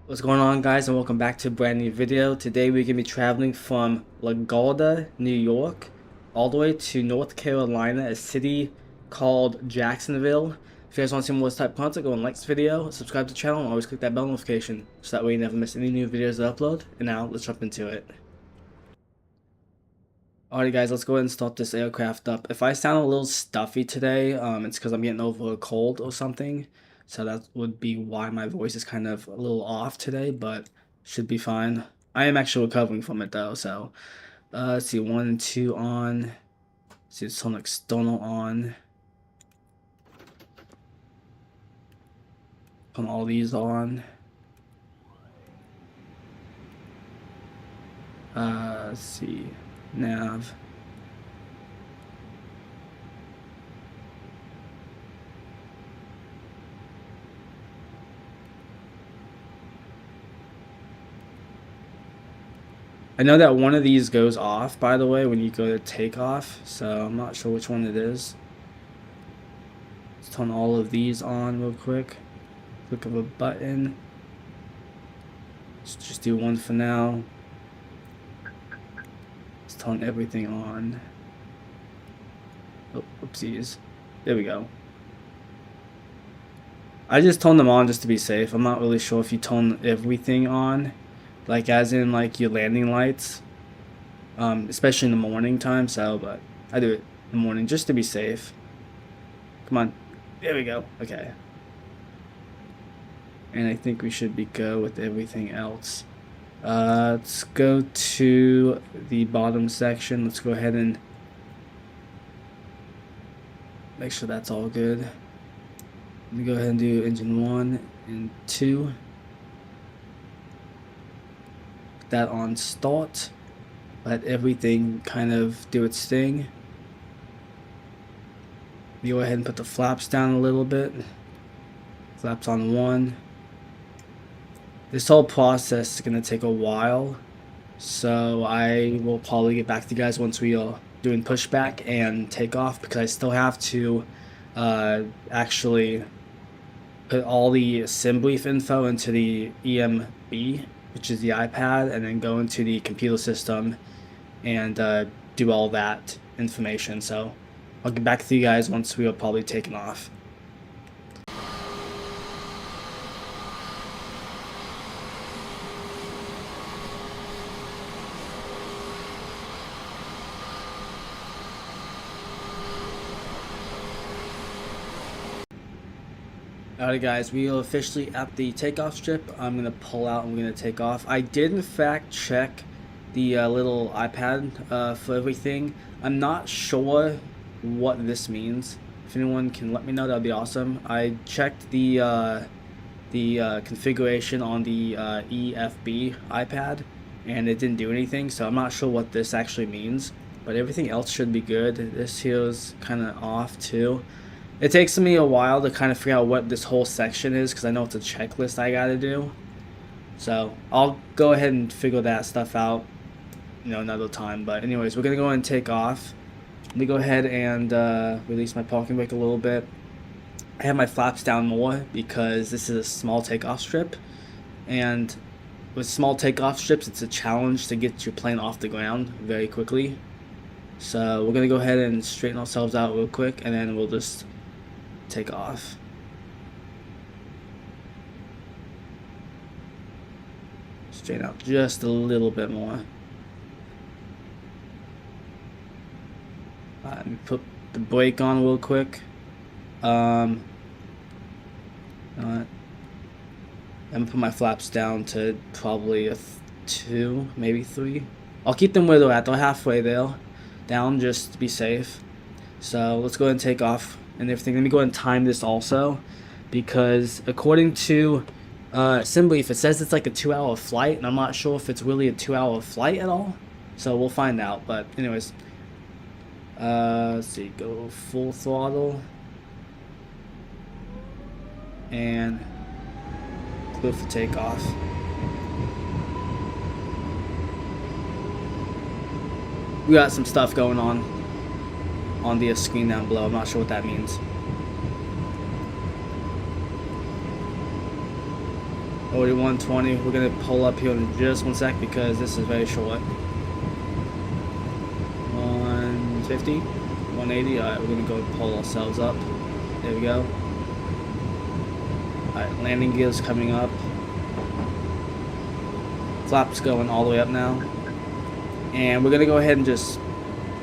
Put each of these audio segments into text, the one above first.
What's going on, guys, and welcome back to a brand new video. Today we're going to be traveling from LaGuardia, New York, all the way to North Carolina, a city called Jacksonville. If you guys want to see more of this type of content, go and like this video, subscribe to the channel, and always click that bell notification so that way you never miss any new videos I upload. And now, let's jump into it. Alright guys, let's go ahead and start this aircraft up. If I sound a little stuffy today, it's because I'm getting over a cold or something. So that would be why my voice is kind of a little off today, but should be fine. I am actually recovering from it though, so let's see, 1 and 2 on. Let's see, it's on external on. Put all these on. Let's see, nav. I know that one of these goes off, by the way, when you go to takeoff, so I'm not sure which one it is. Let's turn all of these on real quick. Click of a button. Let's just do one for now. Let's turn everything on. Oh, oopsies. There we go. I just turned them on just to be safe. I'm not really sure if you turn everything on, like as in like your landing lights, especially in the morning time. So, but I do it in the morning just to be safe. Come on, there we go. Okay, and I think we should be good with everything else. Let's go to the bottom section. Let's go ahead and make sure that's all good. Let me go ahead and do engine 1 and 2. Put that on start. Let everything kind of do its thing. You go ahead and put the flaps down a little bit. Flaps on 1. This whole process is going to take a while, so I will probably get back to you guys once we are doing pushback and takeoff, because I still have to actually put all the assembly info into the EMB, which is the iPad, and then go into the computer system and do all that information. So I'll get back to you guys once we are probably taking off. Alright guys, we are officially at the takeoff strip. I'm going to pull out and we're going to take off. I did in fact check the little iPad for everything. I'm not sure what this means. If anyone can let me know, that would be awesome. I checked the configuration on the EFB iPad and it didn't do anything, so I'm not sure what this actually means, but everything else should be good. This here is kind of off too. It takes me a while to kind of figure out what this whole section is, because I know it's a checklist I gotta do. So I'll go ahead and figure that stuff out, another time. But anyways, we're gonna go ahead and take off. Let me go ahead and release my parking brake a little bit. I have my flaps down more because this is a small takeoff strip, and with small takeoff strips, it's a challenge to get your plane off the ground very quickly. So we're gonna go ahead and straighten ourselves out real quick, and then we'll just take off. Straighten out just a little bit more. Let me put the brake on real quick. I'm gonna put my flaps down to probably a 2, maybe 3. I'll keep them where they're at. They're halfway there, down, just to be safe. So let's go ahead and take off and everything. Let me go ahead and time this also, because according to assembly, if it says it's like a 2-hour flight, and I'm not sure if it's really a 2-hour flight at all, so we'll find out. But anyways, let's see, go full throttle and go for takeoff. We got some stuff going on the screen down below. I'm not sure what that means. Already 120. We're gonna pull up here in just 1 sec because this is very short. 150, 180. Alright, we're gonna go pull ourselves up. There we go. Alright, landing gear's coming up. Flap's going all the way up now. And we're gonna go ahead and just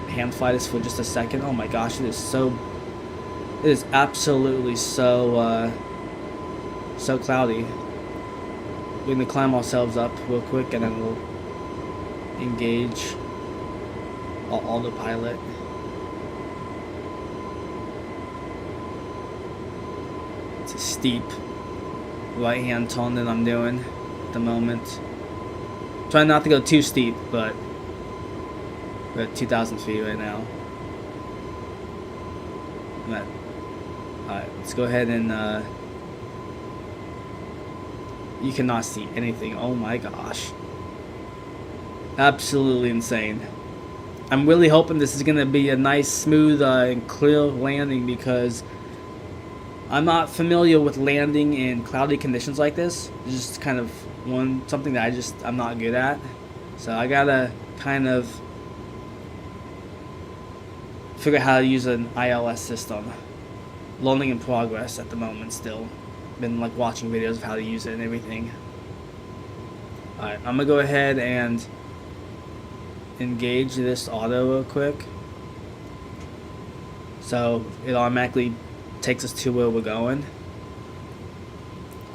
hand fly this for just a second. Oh my gosh, it is absolutely so cloudy. We're gonna climb ourselves up real quick and then we'll engage autopilot. It's a steep right hand turn that I'm doing at the moment. Trying not to go too steep, but we're at 2,000 feet right now. Alright, let's go ahead and you cannot see anything. Oh my gosh. Absolutely insane. I'm really hoping this is going to be a nice, smooth, and clear landing because I'm not familiar with landing in cloudy conditions like this. It's just kind of something that I'm not good at. So I gotta kind of figure out how to use an ILS system. Learning in progress at the moment still. Been like watching videos of how to use it and everything. Alright, I'm gonna go ahead and engage this auto real quick. So it automatically takes us to where we're going.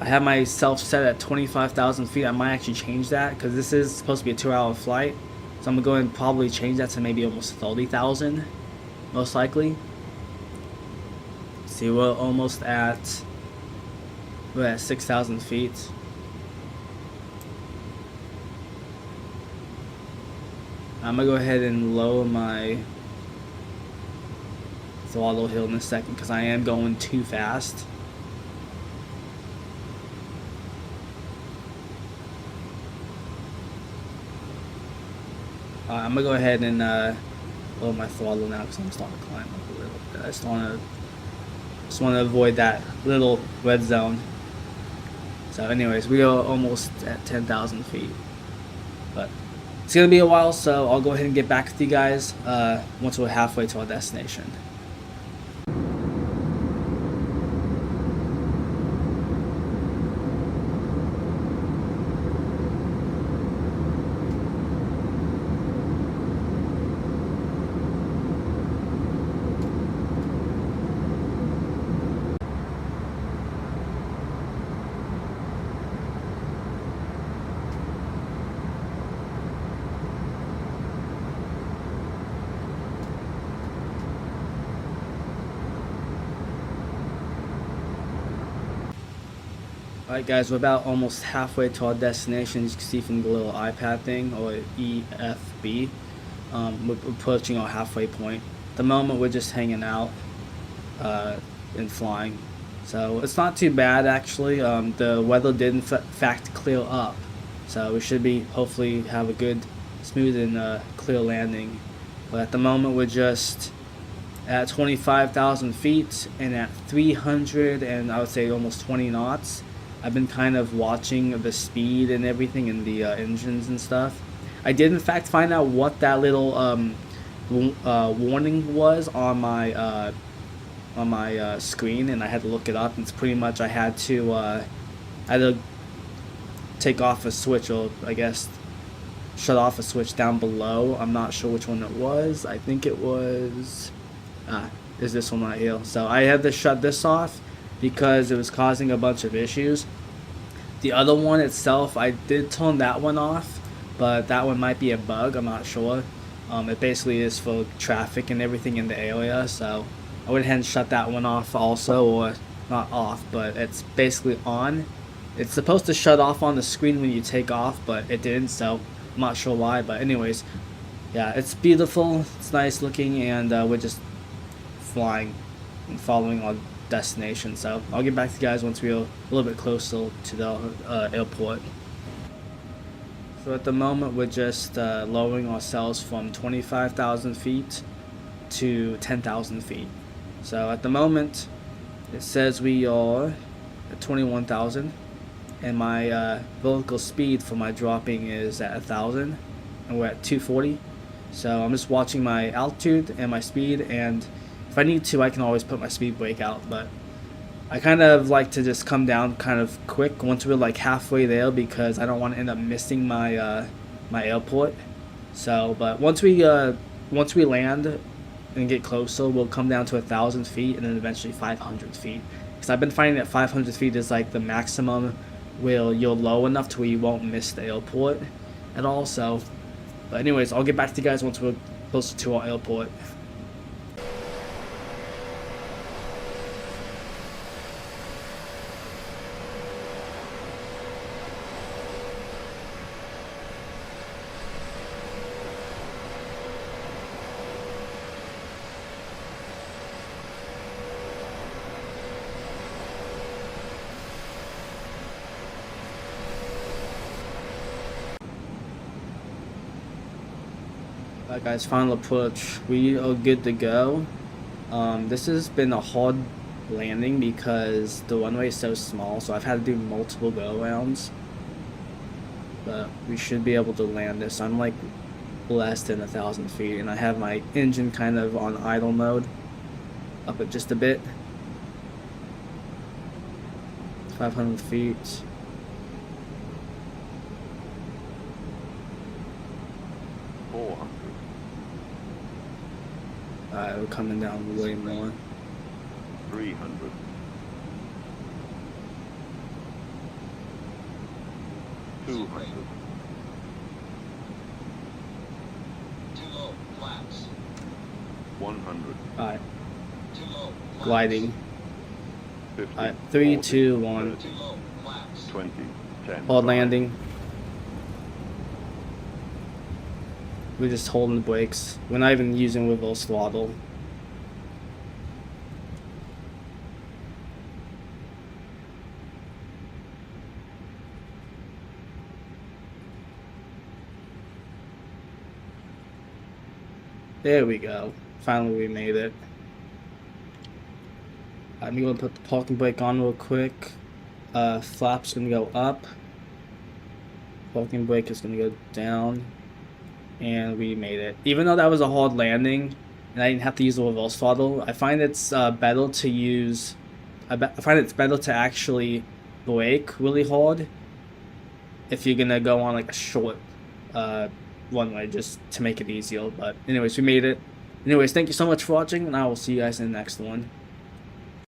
I have myself set at 25,000 feet. I might actually change that because this is supposed to be a 2-hour flight. So I'm gonna go ahead and probably change that to maybe almost 30,000, most likely. See, we're almost at 6,000 feet. I'm gonna go ahead and lower my throttle here in a second because I am going too fast. I'm gonna go ahead and lower my throttle now because I'm starting to climb up a little bit. I just want to avoid that little red zone. So anyways, we are almost at 10,000 feet. But it's going to be a while, so I'll go ahead and get back with you guys once we're halfway to our destination. Alright guys, we're about almost halfway to our destination. As you can see from the little iPad thing, or EFB. We're approaching our halfway point. At the moment we're just hanging out and flying. So it's not too bad actually. The weather did in fact clear up. So we should be hopefully have a good, smooth and clear landing. But at the moment we're just at 25,000 feet and at 300 and I would say almost 20 knots. I've been kind of watching the speed and everything and the engines and stuff. I did in fact find out what that little warning was on my screen, and I had to look it up. It's pretty much I had to take off a switch, or I guess shut off a switch down below. I'm not sure which one it was. I think it was is this one right here. So I had to shut this off because it was causing a bunch of issues. The other one itself, I did turn that one off, but that one might be a bug, I'm not sure. It basically is for traffic and everything in the area, so I went ahead and shut that one off also, or not off, but it's basically on. It's supposed to shut off on the screen when you take off, but it didn't, so I'm not sure why. But anyways, yeah, it's beautiful, it's nice looking, and we're just flying and following our destination. So I'll get back to you guys once we're a little bit closer to the airport. So at the moment we're just lowering ourselves from 25,000 feet to 10,000 feet. So at the moment it says we are at 21,000. and my vertical speed for my dropping is at 1,000, and we're at 240. So I'm just watching my altitude and my speed, and if I need to, I can always put my speed brake out, but I kind of like to just come down kind of quick once we're like halfway there, because I don't want to end up missing my my airport. So, but once we land and get closer, we'll come down to 1,000 feet and then eventually 500 feet. Because I've been finding that 500 feet is like the maximum where you're low enough to where you won't miss the airport at all. So, but anyways, I'll get back to you guys once we're closer to our airport. Alright guys, final approach. We are good to go. This has been a hard landing because the runway is so small, so I've had to do multiple go-arounds. But we should be able to land this. I'm like less than 1,000 feet, and I have my engine kind of on idle mode. Up it just a bit. 500 feet. Alright, we're coming down way more. 300. 200. Too low, flaps. 100. Alright, Too low, flaps. gliding. 50. Alright, 3, 40, 2, 1. 30, Too low, flaps. 20. 10. Hard 5. landing. We're just holding the brakes. We're not even using reverse throttle. There we go. Finally we made it. I'm gonna put the parking brake on real quick. Flap's gonna go up. Parking brake is gonna go down. And we made it. Even though that was a hard landing and I didn't have to use the reverse throttle, I find it's better to use I find it's better to actually brake really hard if you're gonna go on like a short runway, just to make it easier. But anyways, we made it. Anyways, thank you so much for watching, and I will see you guys in the next one.